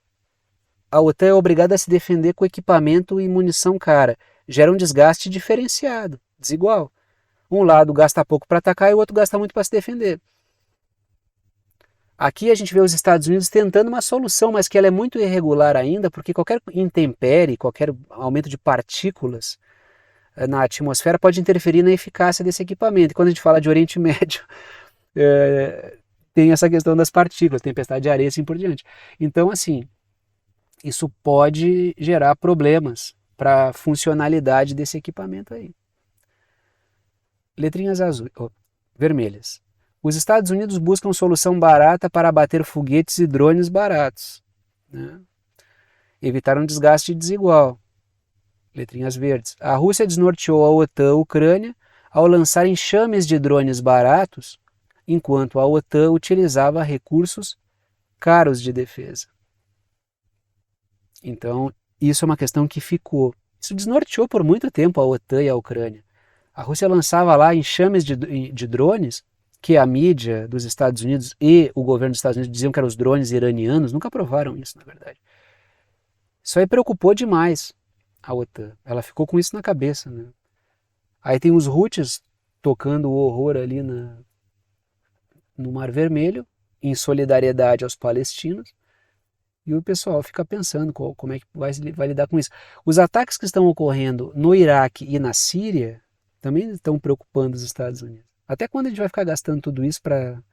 A OTAN é obrigada a se defender com equipamento e munição cara. Gera um desgaste diferenciado, desigual. Um lado gasta pouco para atacar e o outro gasta muito para se defender. Aqui a gente vê os Estados Unidos tentando uma solução, mas que ela é muito irregular ainda, porque qualquer intempérie, qualquer aumento de partículas na atmosfera pode interferir na eficácia desse equipamento. E quando a gente fala de Oriente Médio, tem essa questão das partículas, tempestade de areia e assim por diante. Então, assim, isso pode gerar problemas para a funcionalidade desse equipamento aí. Letrinhas vermelhas. Os Estados Unidos buscam solução barata para abater foguetes e drones baratos, né? Evitar um desgaste desigual. Letrinhas verdes. A Rússia desnorteou a OTAN, Ucrânia, ao lançar enxames de drones baratos, enquanto a OTAN utilizava recursos caros de defesa. Então, isso é uma questão que ficou. Isso desnorteou por muito tempo a OTAN e a Ucrânia. A Rússia lançava lá enxames de drones, que a mídia dos Estados Unidos e o governo dos Estados Unidos diziam que eram os drones iranianos, nunca provaram isso, na verdade. Isso aí preocupou demais a OTAN. Ela ficou com isso na cabeça, né? Aí tem os Houthis tocando o horror ali no Mar Vermelho, em solidariedade aos palestinos, e o pessoal fica pensando como é que vai lidar com isso. Os ataques que estão ocorrendo no Iraque e na Síria também estão preocupando os Estados Unidos. Até quando a gente vai ficar gastando tudo isso para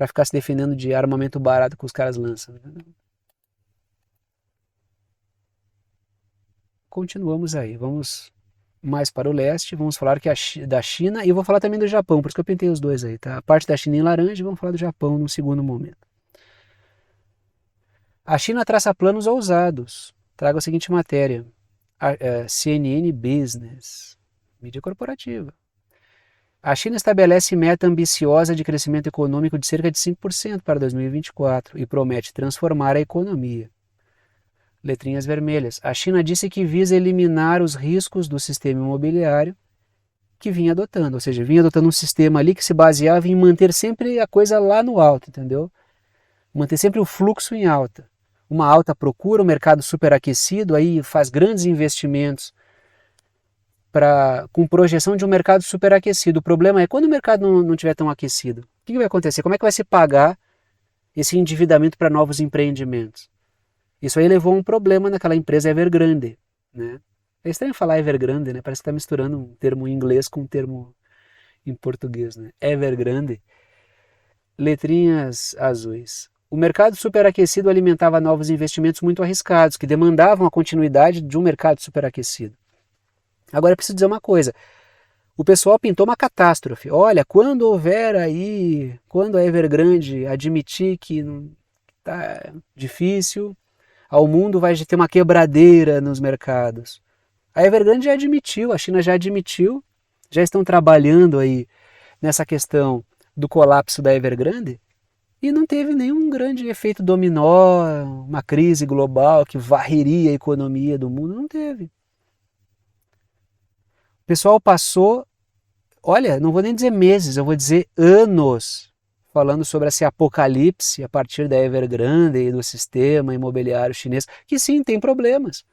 ficar se defendendo de armamento barato que os caras lançam? Continuamos aí, vamos mais para o leste, vamos falar da China e eu vou falar também do Japão, por isso que eu pintei os dois aí, tá? A parte da China em laranja e vamos falar do Japão no segundo momento. A China traça planos ousados. Trago a seguinte matéria. CNN Business, mídia corporativa. A China estabelece meta ambiciosa de crescimento econômico de cerca de 5% para 2024 e promete transformar a economia. Letrinhas vermelhas. A China disse que visa eliminar os riscos do sistema imobiliário que vinha adotando, ou seja, vinha adotando um sistema ali que se baseava em manter sempre a coisa lá no alto, entendeu? Manter sempre o fluxo em alta. Uma alta procura, um mercado superaquecido, aí faz grandes investimentos com projeção de um mercado superaquecido. O problema é quando o mercado não estiver tão aquecido, o que vai acontecer? Como é que vai se pagar esse endividamento para novos empreendimentos? Isso aí levou a um problema naquela empresa Evergrande, né? É estranho falar Evergrande, né? Parece que está misturando um termo em inglês com um termo em português, né? Evergrande, letrinhas azuis. O mercado superaquecido alimentava novos investimentos muito arriscados, que demandavam a continuidade de um mercado superaquecido. Agora, eu preciso dizer uma coisa. O pessoal pintou uma catástrofe. Olha, quando a Evergrande admitir que está difícil, ao mundo vai ter uma quebradeira nos mercados. A Evergrande já admitiu, a China já admitiu, já estão trabalhando aí nessa questão do colapso da Evergrande e não teve nenhum grande efeito dominó, uma crise global que varreria a economia do mundo, não teve. O pessoal passou, olha, não vou nem dizer meses, eu vou dizer anos, falando sobre esse apocalipse a partir da Evergrande e do sistema imobiliário chinês, que sim, tem problemas.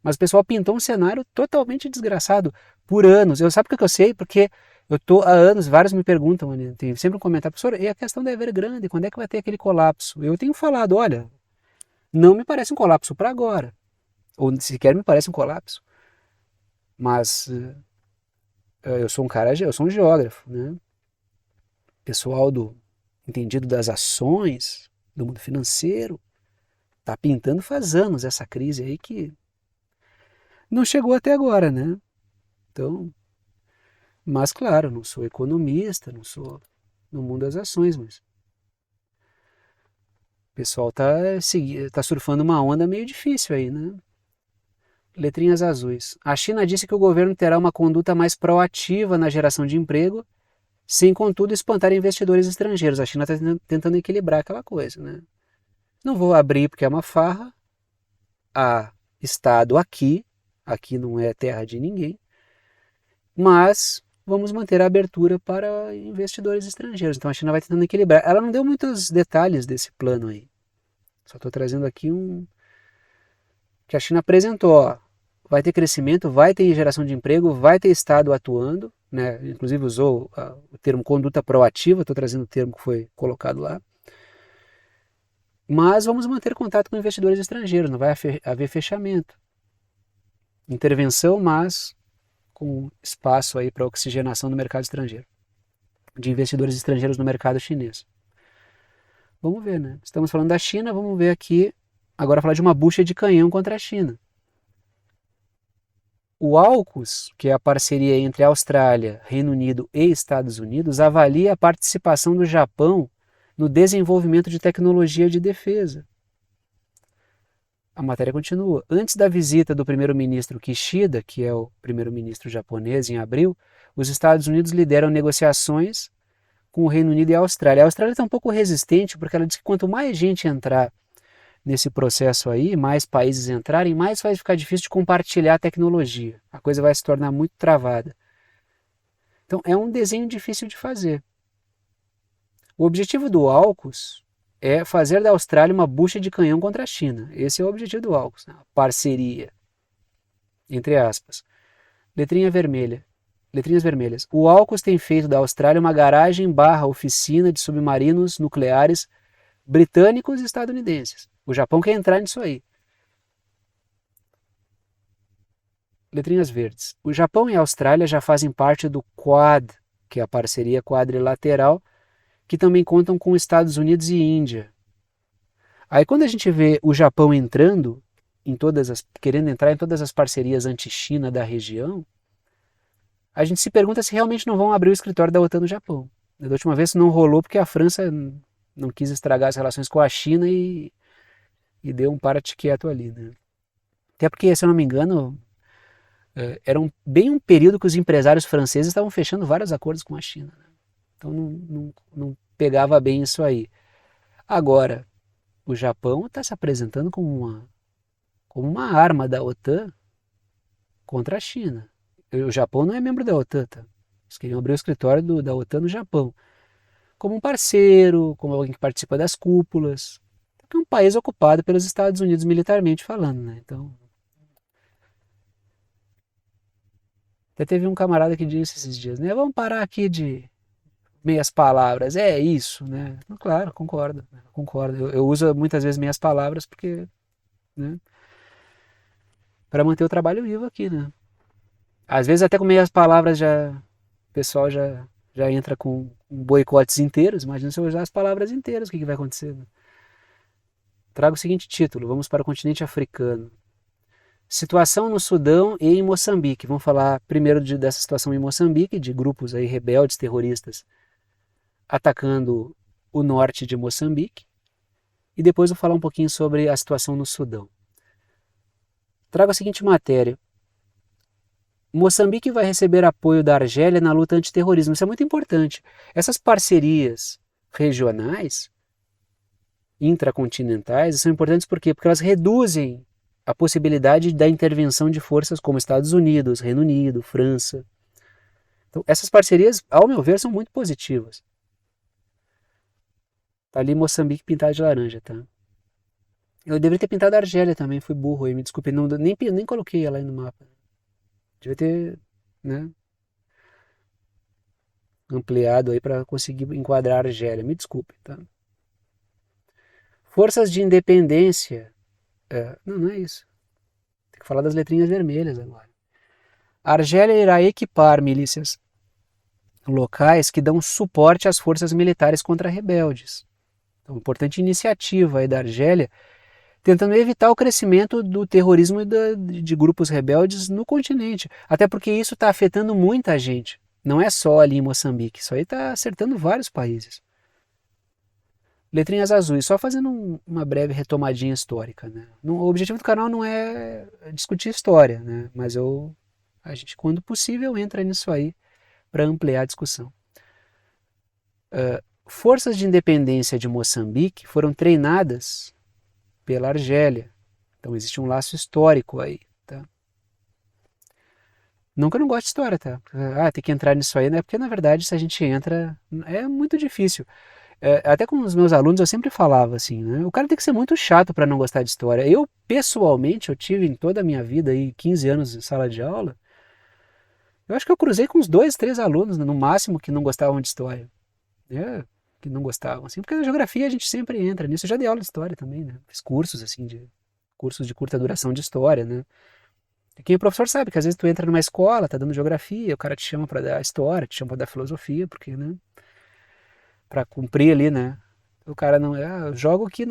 Mas o pessoal pintou um cenário totalmente desgraçado por anos. Sabe por que eu sei? Porque eu estou há anos, vários me perguntam, tem sempre um comentário, professor, e a questão da Evergrande, quando é que vai ter aquele colapso? Eu tenho falado, olha, não me parece um colapso para agora, ou sequer me parece um colapso, mas eu sou um geógrafo, né? Pessoal entendido das ações, do mundo financeiro, está pintando faz anos essa crise aí que não chegou até agora, né? Então, mas claro, não sou economista, não sou no mundo das ações, mas o pessoal tá surfando uma onda meio difícil aí, né? letrinhas azuis. A China disse que o governo terá uma conduta mais proativa na geração de emprego, sem, contudo, espantar investidores estrangeiros. A China está tentando equilibrar aquela coisa, né? Não vou abrir porque é uma farra. Há Estado aqui não é terra de ninguém, mas vamos manter a abertura para investidores estrangeiros. Então a China vai tentando equilibrar. Ela não deu muitos detalhes desse plano aí. Só estou trazendo aqui que a China apresentou. Ó, vai ter crescimento, vai ter geração de emprego, vai ter Estado atuando, né? Inclusive usou o termo conduta proativa, estou trazendo o termo que foi colocado lá. Mas vamos manter contato com investidores estrangeiros, não vai haver fechamento. Intervenção, mas com espaço aí para oxigenação do mercado estrangeiro, de investidores estrangeiros no mercado chinês. Vamos ver, né? Estamos falando da China, vamos ver aqui, agora falar de uma bucha de canhão contra a China. O AUKUS, que é a parceria entre Austrália, Reino Unido e Estados Unidos, avalia a participação do Japão no desenvolvimento de tecnologia de defesa. A matéria continua. Antes da visita do primeiro-ministro Kishida, que é o primeiro-ministro japonês, em abril, os Estados Unidos lideram negociações com o Reino Unido e a Austrália. A Austrália está um pouco resistente, porque ela diz que quanto mais gente entrar nesse processo aí, mais países entrarem, mais vai ficar difícil de compartilhar a tecnologia. A coisa vai se tornar muito travada. Então é um desenho difícil de fazer. O objetivo do AUKUS é fazer da Austrália uma bucha de canhão contra a China. Esse é o objetivo do AUKUS, né? Parceria, entre aspas. Letrinhas vermelhas. O AUKUS tem feito da Austrália uma garagem/oficina de submarinos nucleares britânicos e estadunidenses. O Japão quer entrar nisso aí. Letrinhas verdes. O Japão e a Austrália já fazem parte do Quad, que é a parceria quadrilateral, que também contam com Estados Unidos e Índia. Aí quando a gente vê o Japão entrando, querendo entrar em todas as parcerias anti-China da região, a gente se pergunta se realmente não vão abrir o escritório da OTAN no Japão. Da última vez não rolou porque a França não quis estragar as relações com a China e deu um para-te-quieto ali, né? Até porque, se eu não me engano, era bem um período que os empresários franceses estavam fechando vários acordos com a China, né? Então não pegava bem isso aí. Agora, o Japão está se apresentando como uma arma da OTAN contra a China. O Japão não é membro da OTAN, tá? Eles queriam abrir o escritório da OTAN no Japão. Como um parceiro, como alguém que participa das cúpulas. Porque é um país ocupado pelos Estados Unidos militarmente falando, né? Então, até teve um camarada que disse esses dias, né? Vamos parar aqui de meias palavras. É isso, né? Claro, concordo. Eu uso muitas vezes meias palavras porque, né? Para manter o trabalho vivo aqui, né? Às vezes até com meias palavras o pessoal já entra com boicotes inteiros. Imagina se eu usar as palavras inteiras, o que vai acontecer? Né? Trago o seguinte título, vamos para o continente africano. Situação no Sudão e em Moçambique. Vamos falar primeiro dessa situação em Moçambique, de grupos aí rebeldes, terroristas, atacando o norte de Moçambique. E depois vou falar um pouquinho sobre a situação no Sudão. Trago a seguinte matéria. Moçambique vai receber apoio da Argélia na luta antiterrorismo. Isso é muito importante. Essas parcerias regionais, intracontinentais, são importantes por quê? Porque elas reduzem a possibilidade da intervenção de forças como Estados Unidos, Reino Unido, França. Então, essas parcerias, ao meu ver, são muito positivas. Tá ali Moçambique pintado de laranja, tá? Eu deveria ter pintado a Argélia também, fui burro aí, me desculpe, nem coloquei ela aí no mapa. Devia ter, né, ampliado aí para conseguir enquadrar a Argélia. Me desculpe, tá? Forças de independência. Não é isso. Tem que falar das letrinhas vermelhas agora. A Argélia irá equipar milícias locais que dão suporte às forças militares contra rebeldes. Então, importante iniciativa aí da Argélia, tentando evitar o crescimento do terrorismo e de grupos rebeldes no continente. Até porque isso está afetando muita gente. Não é só ali em Moçambique. Isso aí está acertando vários países. Letrinhas azuis, só fazendo uma breve retomadinha histórica, né? O objetivo do canal não é discutir história, né? Mas a gente, quando possível, entra nisso aí para ampliar a discussão. Forças de independência de Moçambique foram treinadas pela Argélia. Então existe um laço histórico aí, tá? Não que eu não goste de história, tá? Tem que entrar nisso aí, né? Porque na verdade se a gente entra, é muito difícil. Até com os meus alunos eu sempre falava assim, né? O cara tem que ser muito chato para não gostar de história. Eu, pessoalmente, eu tive em toda a minha vida aí 15 anos em sala de aula, eu acho que eu cruzei com uns 2, 3 alunos, no máximo, que não gostavam de história. Que não gostavam, assim, porque na geografia a gente sempre entra nisso. Eu já dei aula de história também, né? Fiz cursos, assim, cursos de curta duração de história, né? E quem é professor sabe que às vezes tu entra numa escola, tá dando geografia, o cara te chama para dar história, te chama para dar filosofia, porque, né? Para cumprir ali, né? O cara não eu jogo aqui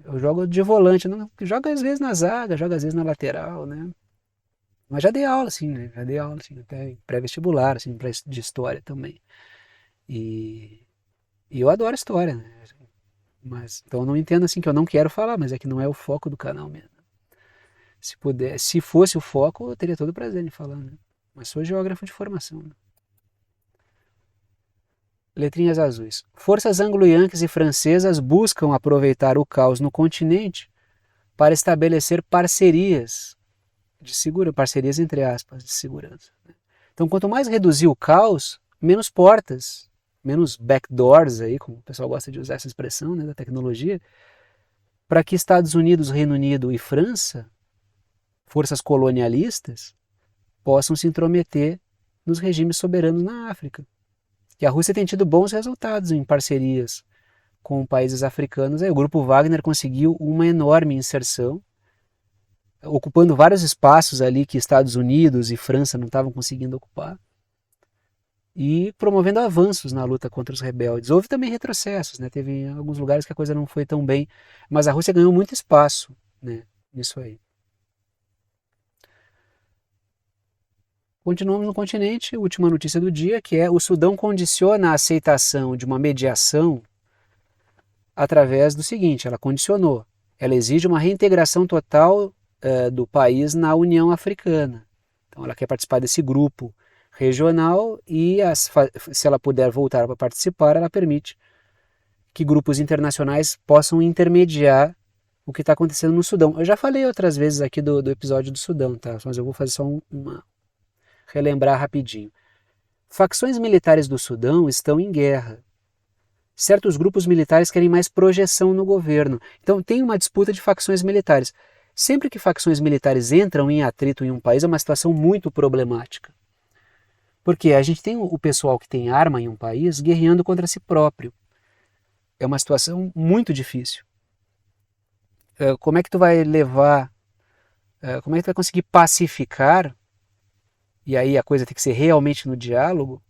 eu jogo de volante, não, joga às vezes na zaga, joga às vezes na lateral, né? Mas já dei aula, assim, né? Já dei aula, assim, até pré-vestibular, assim, de história também. E, e eu adoro história, né? Mas, então eu não entendo assim que eu não quero falar, mas é que não é o foco do canal mesmo. Se puder, se fosse o foco, eu teria todo o prazer em falar, né? Mas sou geógrafo de formação, né? Letrinhas azuis. Forças anglo-yankees e francesas buscam aproveitar o caos no continente para estabelecer parcerias de segurança, parcerias entre aspas, de segurança. Então, quanto mais reduzir o caos, menos portas, menos backdoors aí, como o pessoal gosta de usar essa expressão, né, da tecnologia, para que Estados Unidos, Reino Unido e França, forças colonialistas, possam se intrometer nos regimes soberanos na África. E a Rússia tem tido bons resultados em parcerias com países africanos. Aí o Grupo Wagner conseguiu uma enorme inserção, ocupando vários espaços ali que Estados Unidos e França não estavam conseguindo ocupar, e promovendo avanços na luta contra os rebeldes. Houve também retrocessos, né? Teve alguns lugares que a coisa não foi tão bem, mas a Rússia ganhou muito espaço, né, nisso aí. Continuamos no continente, última notícia do dia, que é o Sudão condiciona a aceitação de uma mediação através do seguinte, ela condicionou, ela exige uma reintegração total do país na União Africana. Então ela quer participar desse grupo regional e se ela puder voltar para participar, ela permite que grupos internacionais possam intermediar o que está acontecendo no Sudão. Eu já falei outras vezes aqui do episódio do Sudão, tá? Mas eu vou fazer só relembrar rapidinho. Facções militares do Sudão estão em guerra. Certos grupos militares querem mais projeção no governo. Então tem uma disputa de facções militares. Sempre que facções militares entram em atrito em um país, é uma situação muito problemática. Porque a gente tem o pessoal que tem arma em um país guerreando contra si próprio. É uma situação muito difícil. Como é que tu vai levar, como é que tu vai conseguir pacificar, e aí a coisa tem que ser realmente no diálogo,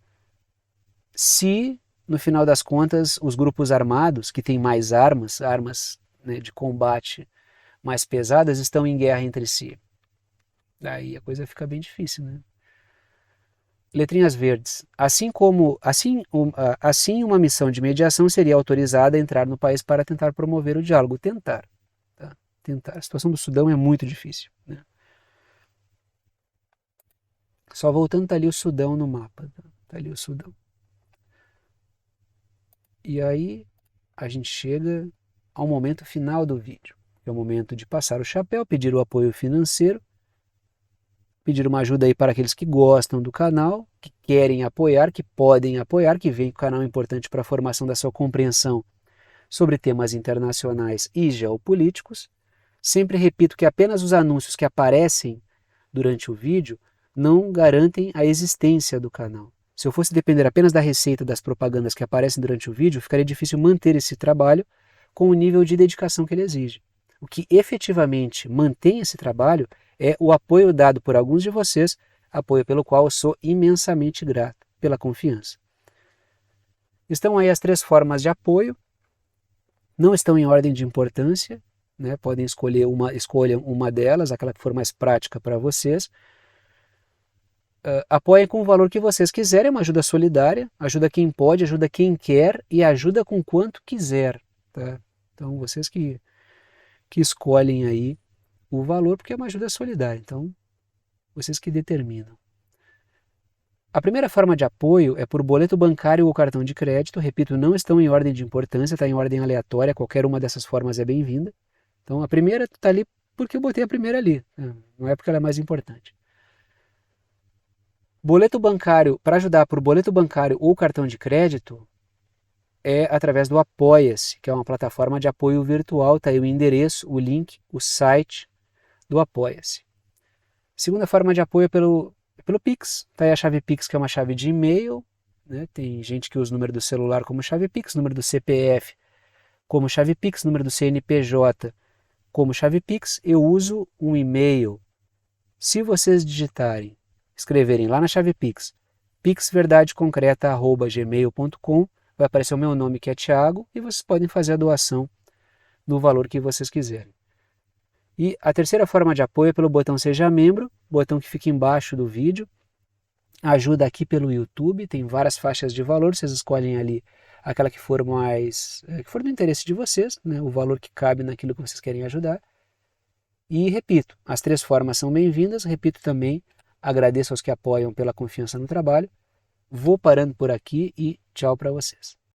se no final das contas os grupos armados, que têm mais armas, né, de combate mais pesadas, estão em guerra entre si. Daí a coisa fica bem difícil, né? Letrinhas verdes. Assim, uma missão de mediação seria autorizada a entrar no país para tentar promover o diálogo. Tentar. Tá? Tentar. A situação do Sudão é muito difícil, né? Só voltando, tá ali o Sudão no mapa. Tá ali o Sudão. E aí a gente chega ao momento final do vídeo. É o momento de passar o chapéu, pedir o apoio financeiro, pedir uma ajuda aí para aqueles que gostam do canal, que querem apoiar, que podem apoiar, que veem que o canal é importante para a formação da sua compreensão sobre temas internacionais e geopolíticos. Sempre repito que apenas os anúncios que aparecem durante o vídeo não garantem a existência do canal. Se eu fosse depender apenas da receita das propagandas que aparecem durante o vídeo, ficaria difícil manter esse trabalho com o nível de dedicação que ele exige. O que efetivamente mantém esse trabalho é o apoio dado por alguns de vocês, apoio pelo qual eu sou imensamente grato pela confiança. Estão aí as 3 formas de apoio, não estão em ordem de importância, né? Podem escolher escolham uma delas, aquela que for mais prática para vocês. apoiem com o valor que vocês quiserem, é uma ajuda solidária, ajuda quem pode, ajuda quem quer e ajuda com quanto quiser. Tá? Então vocês que escolhem aí o valor, porque é uma ajuda solidária, então vocês que determinam. A primeira forma de apoio é por boleto bancário ou cartão de crédito. Repito, não estão em ordem de importância, está em ordem aleatória, qualquer uma dessas formas é bem-vinda. Então a primeira está ali porque eu botei a primeira ali, não é porque ela é mais importante. Boleto bancário, para ajudar por boleto bancário ou cartão de crédito, é através do Apoia-se, que é uma plataforma de apoio virtual, está aí o endereço, o link, o site do Apoia-se. Segunda forma de apoio é pelo Pix, está aí a chave Pix, que é uma chave de e-mail, né? Tem gente que usa o número do celular como chave Pix, número do CPF como chave Pix, número do CNPJ como chave Pix. Eu uso um e-mail. Se vocês escreverem lá na chave Pix, pixverdadeconcreta@gmail.com, vai aparecer o meu nome, que é Thiago, e vocês podem fazer a doação do valor que vocês quiserem. E a terceira forma de apoio é pelo botão Seja Membro, botão que fica embaixo do vídeo. Ajuda aqui pelo YouTube, tem várias faixas de valor, vocês escolhem ali aquela que for que for do interesse de vocês, né, o valor que cabe naquilo que vocês querem ajudar. E repito, as três formas são bem-vindas, repito também, agradeço aos que apoiam pela confiança no trabalho. Vou parando por aqui e tchau para vocês.